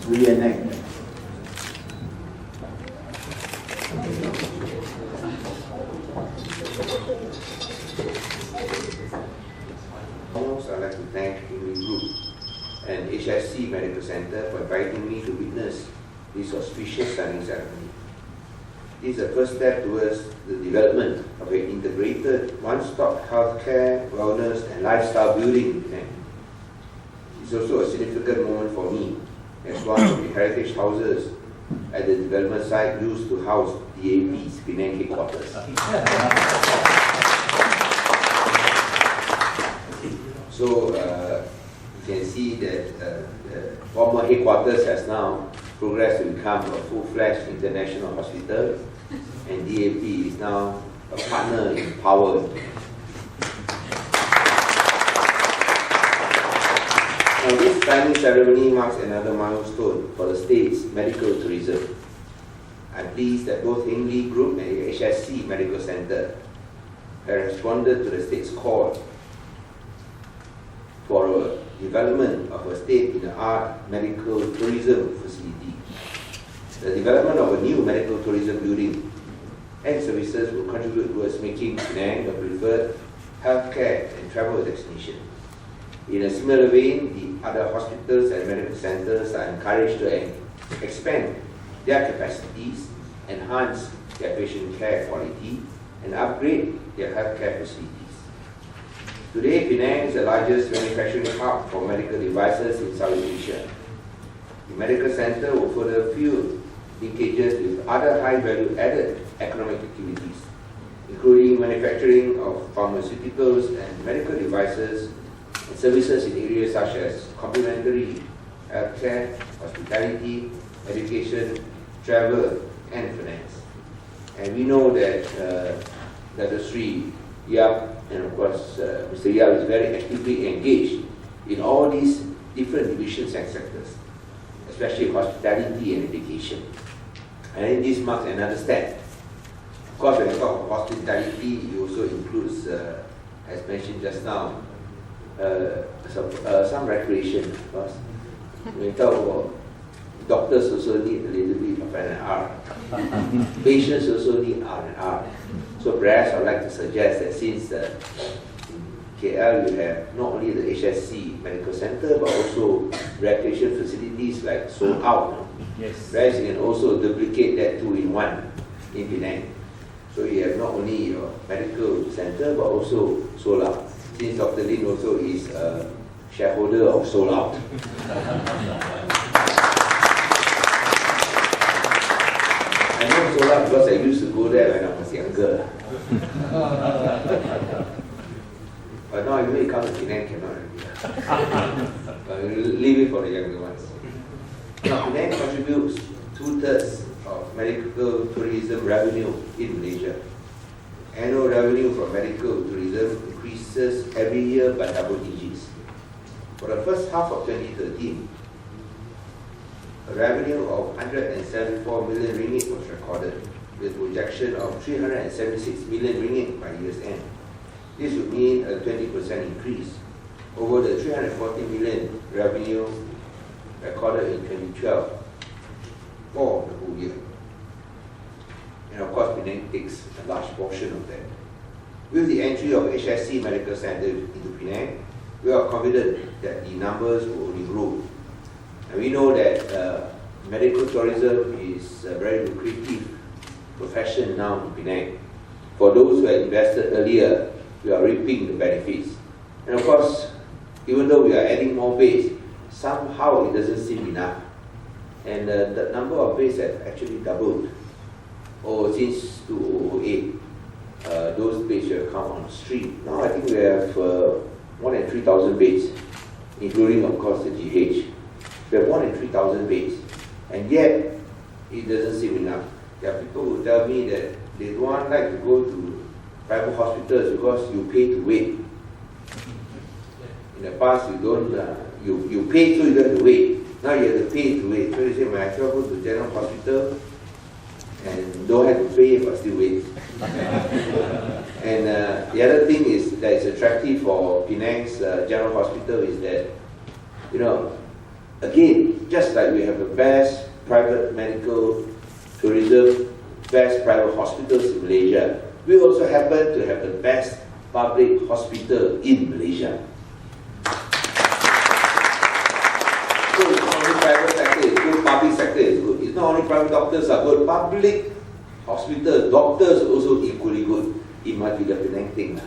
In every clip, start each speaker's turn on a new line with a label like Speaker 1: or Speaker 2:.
Speaker 1: reenact.
Speaker 2: I'd like to thank Heng Group and HSC Medical Center for inviting me to witness this auspicious signing ceremony. This is the first step towards the development of an integrated one-stop healthcare, wellness and lifestyle building in Penang. It's also a significant moment for me as one of the heritage houses at the development site used to house DAP's Penang headquarters. So you can see that the former headquarters has now progressed to become a full-fledged international hospital, and DAP is now a partner in power. Now, this signing ceremony marks another milestone for the state's medical tourism. I'm pleased that both Heng Group and HSC Medical Center have responded to the state's call for a development of a state-of-the-art medical tourism facility. The development of a new medical tourism building and services will contribute towards making Penang a preferred healthcare and travel destination. In a similar vein, the other hospitals and medical centers are encouraged to expand their capacities, enhance their patient care quality, and upgrade their healthcare facilities. Today, Penang is the largest manufacturing hub for medical devices in Southeast Asia. The medical center will further fuel linkages with other high-value added economic activities, including manufacturing of pharmaceuticals and medical devices and services in areas such as complementary healthcare, hospitality, education, travel, and finance. And we know that Dr. Sri Yap and of course Mr. Yap is very actively engaged in all these different divisions and sectors, especially hospitality and education. And this marks another step. Of course, when I talk of hospitality, it also includes, as mentioned just now, some recreation. Of course, when we talk about doctors, also need a little bit of R&R. Patients also need R&R. So perhaps I'd like to suggest that since in KL you have not only the HSC Medical Center but also recreation facilities like Sold Out.
Speaker 1: Yes.
Speaker 2: Perhaps you can also duplicate that 2-in-1 in Penang. So you have not only your medical center but also Sold Out. Since Dr. Lin also is a shareholder of Sold Out. I know Sold Out because I used to go there when I was younger. But now when it comes to Penang, cannot already. But we'll leave it for the younger ones. Now, Penang contributes 2/3 of medical tourism revenue in Malaysia. Annual revenue from medical tourism increases every year by double digits. For the first half of 2013, a revenue of 174 million ringgit was recorded, with a projection of 376 million ringgit by year's end. This would mean a 20% increase over the 340 million revenue recorded in 2012 for the whole year. And of course, Penang takes a large portion of that. With the entry of HSC Medical Center into Penang, we are confident that the numbers will only grow. And we know that medical tourism is a very lucrative profession now in Penang. For those who had invested earlier, we are reaping the benefits. And of course, even though we are adding more beds, somehow it doesn't seem enough. And the number of beds have actually doubled. Since 2008, those beds have come on the street. Now I think we have more than 3,000 beds, including of course the GH. We have more than 3,000 beds. And yet, it doesn't seem enough. There are people who tell me that they don't like to go to private hospitals because you pay to wait. In the past, you don't, you pay so you don't have to wait. Now you have to pay to wait. So you say, might as well go to general hospital and don't have to pay but still wait. And the other thing is that it's attractive for Penang's general hospital is that, you know, Again, just like we have the best private medical tourism, best private hospitals in Malaysia, we also happen to have the best public hospital in Malaysia. So it's not only private sector is good, public sector is good. It's not only private doctors are good, public hospital doctors are also equally good. It must be the Penang thing.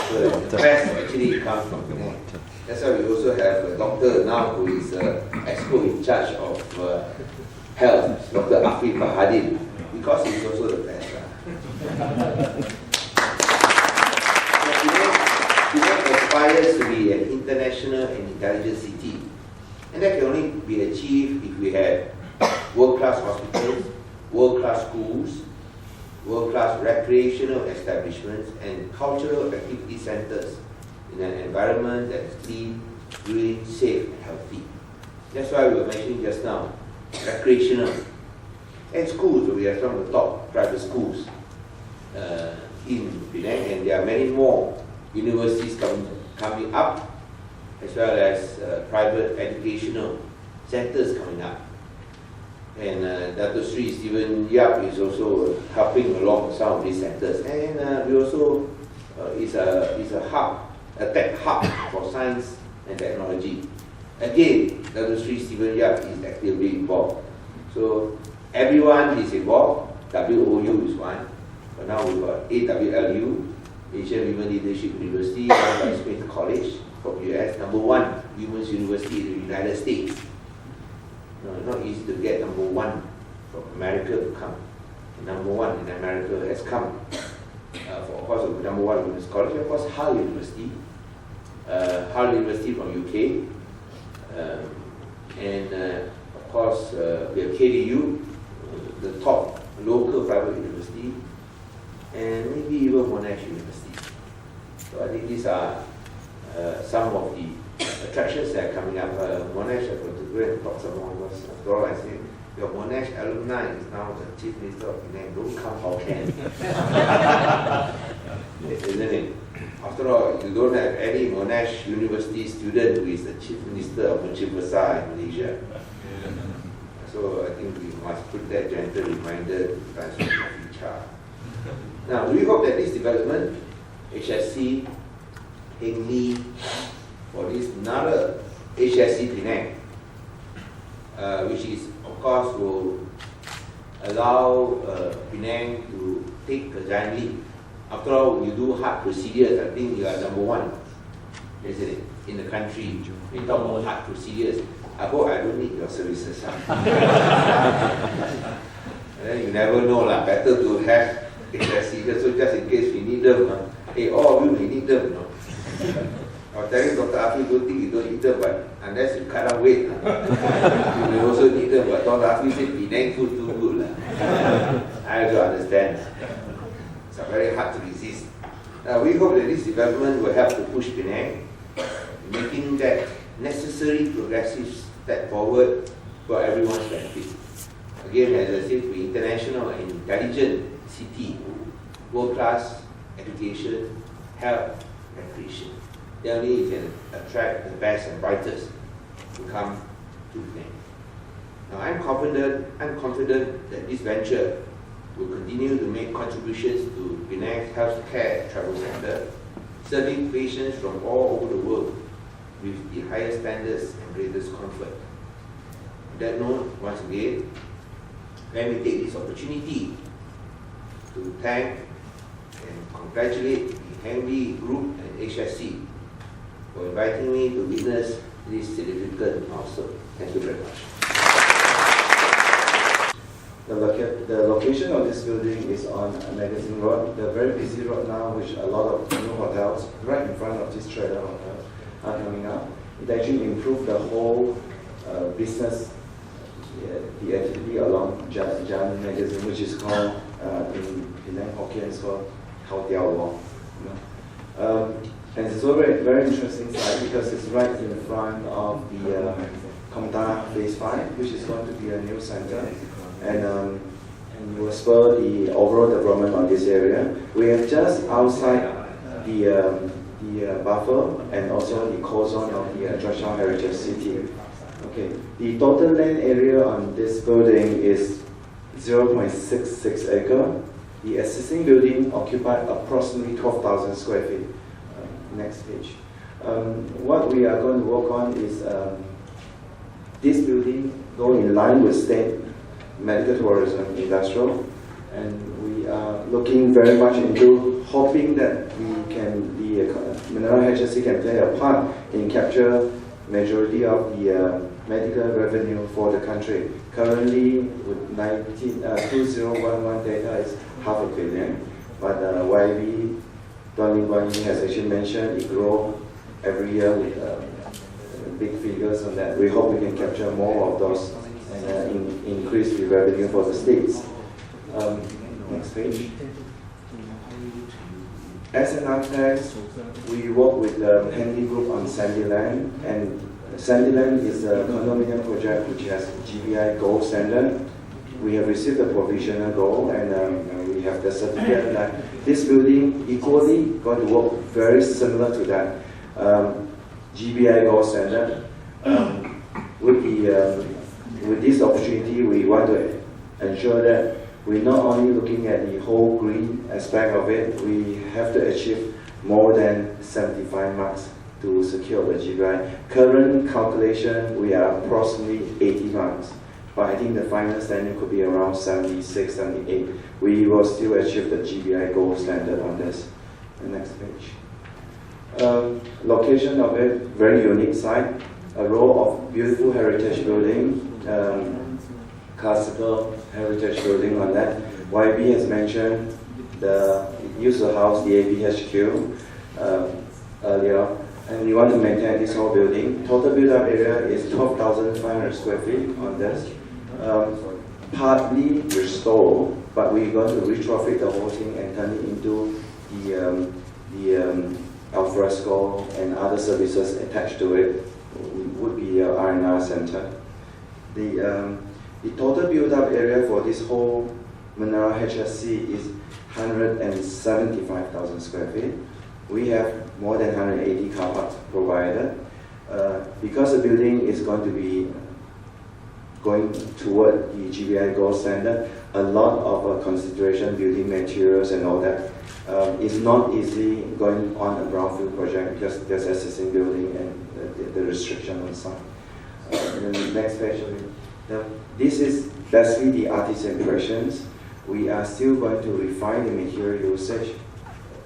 Speaker 2: So the best actually comes from Penang. That's why we also have a doctor now who is exco in charge of health, Dr. Afif Bahadin, because he's also the best. Penang aspires to be an international and intelligent city. And that can only be achieved if we have world-class hospitals, world-class schools, world-class recreational establishments, and cultural activity centers in an environment that is clean, green, safe, and healthy. That's why we were mentioning just now, recreational. And schools, we have some of the top private schools in Penang, and there are many more universities coming up, as well as private educational centers coming up. And Dr. Sri Stephen Yap is also helping along some of these centers. And we also is a hub, a tech hub for science and technology. Again, Dr. Sri Stephen Yap is actively involved. So everyone is involved. WOU is one. But now we've got AWLU, Asian Women Leadership University, run by Smith College from US, #1 women's university in the United States. No, it's not easy to get #1 from America to come. And #1 in America has come. For, of course, #1 women's college, of course, Hull University. Hull University from UK. And of course, we have KDU, the top local private university, and maybe even Monash University. So I think these are some of the attractions that are coming up. Monash, I'm going to go and talk some more, because after all I say, your Monash alumni is now the Chief Minister of Penang. Don't come how can. Isn't it? After all, you don't have any Monash University student who is the Chief Minister of Malaysia Besar in Malaysia. So I think we must put that gentle reminder to transfer the future. Now, we hope that this development, HSC, Heng, for this Menara HSC Penang, which is, of course, will allow Penang to take a giant leap. After all, you do heart procedures, I think you are #1, isn't it, in the country. We talk about heart procedures. I hope I don't need your services. And then you never know, better to have HSC, so just in case we need them. Hey, all of you may need them. No? I was telling Dr. Afi, don't think you don't need them, but unless you cut down weight, you may also need them. But Dr. Afi said, Penang food too good. I also understand. It's very hard to resist. We hope that this development will help to push Penang, making that necessary progressive step forward for everyone's benefit. Again, as I said, we international and intelligent city, world-class education, health, recreation. Then only you can attract the best and brightest to come to Penang. Now, I'm confident that this venture will continue to make contributions to Penang's healthcare travel center, serving patients from all over the world with the highest standards and greatest comfort. On that note, once again, let me take this opportunity to thank and congratulate the Heng Group and HSC for inviting me to witness this significant milestone. Thank you very much.
Speaker 1: The location of this building is on Magazine Road, the very busy road now, which a lot of new hotels right in front of this Trader Hotel are coming up. It actually improved the whole business, the activity along Jan Magazine, which is called in Penang Hokkien, it's called Khao Tiao Wong. And it's also a very interesting site because it's right in front of the Komta Phase 5, which is going to be a new center. And will spur the overall development of this area. We are just outside the the buffer and also the core zone of the Georgetown Heritage City. Okay, the total land area on this building is 0.66 acre. The existing building occupied approximately 12,000 square feet. Next page. What we are going to work on is this building go in line with state medical tourism industrial, and we are looking very much into hoping that we can, the Menara HSC can play a part in capture majority of the medical revenue for the country. Currently, with 2011 data is $500 million, but YB 2020 has actually mentioned it grow every year with big figures on that. We hope we can capture more of those and increase the revenue for the states. Next page. As an architect, we work with the Heng Group on Sandyland, and Sandyland is a condominium project which has GBI Gold standard. We have received the provisional gold, and we have the certificate that this building equally going to work very similar to that GBI Gold standard. With this opportunity, we want to ensure that we're not only looking at the whole green aspect of it, we have to achieve more than 75 marks to secure the GBI. Current calculation, we are approximately 80 marks, but I think the final standing could be around 76, 78. We will still achieve the GBI Gold standard on this. The next page. Location of it, very unique site, a row of beautiful heritage building, classical heritage building on that. YB has mentioned it used to house the APHQ earlier, and we want to maintain this whole building. Total built-up area is 12,500 square feet on this. Partly restored, but we're going to retrofit the whole thing and turn it into the alfresco and other services attached to it. Would be a R&R center. The total built-up area for this whole Menara HSC is 175,000 square feet. We have more than 180 car parks provided. Because the building is going to be going toward the GBI Gold standard, a lot of consideration, building materials and all that. It's not easy going on a brownfield project because there's existing building and the restriction on site. The next page. This is basically the artist's impressions. We are still going to refine the material usage,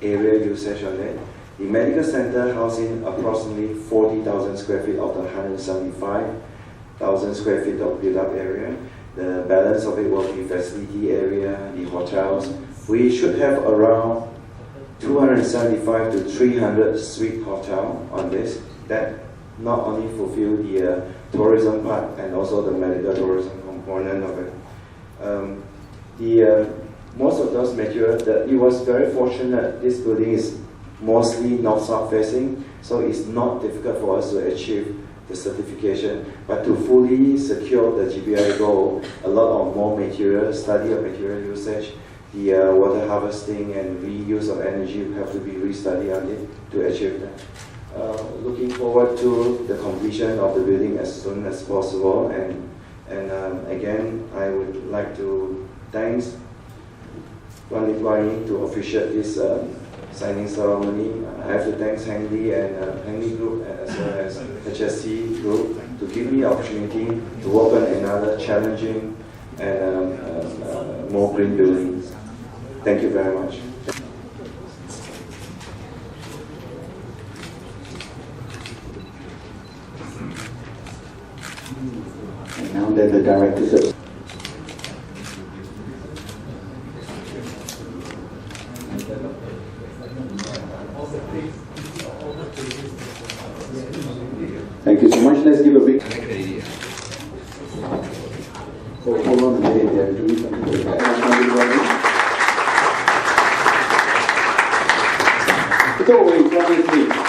Speaker 1: area usage on it. The medical center housing approximately 40,000 square feet of the 175,000 square feet of built-up area. The balance of it will be facility area, the hotels. We should have around 275 to 300 suite hotel on this. That not only fulfill the tourism part and also the medical tourism component of it. Most of those materials, it was very fortunate this building is mostly north-south facing, so it's not difficult for us to achieve the certification. But to fully secure the GBI Gold, a lot of more material, study of material usage, the water harvesting and reuse of energy have to be restudied on it to achieve that. Looking forward to the completion of the building as soon as possible, and again, I would like to thank Wan Lee to officiate this signing ceremony. I have to thank Heng Lee and Heng Lee Group as well as HSC Group to give me opportunity to open another challenging and more green buildings. Thank you very much. And now that the directors of Thank you so much. Let's give a big. So hold on a minute, they are doing something like that. It's always obviously.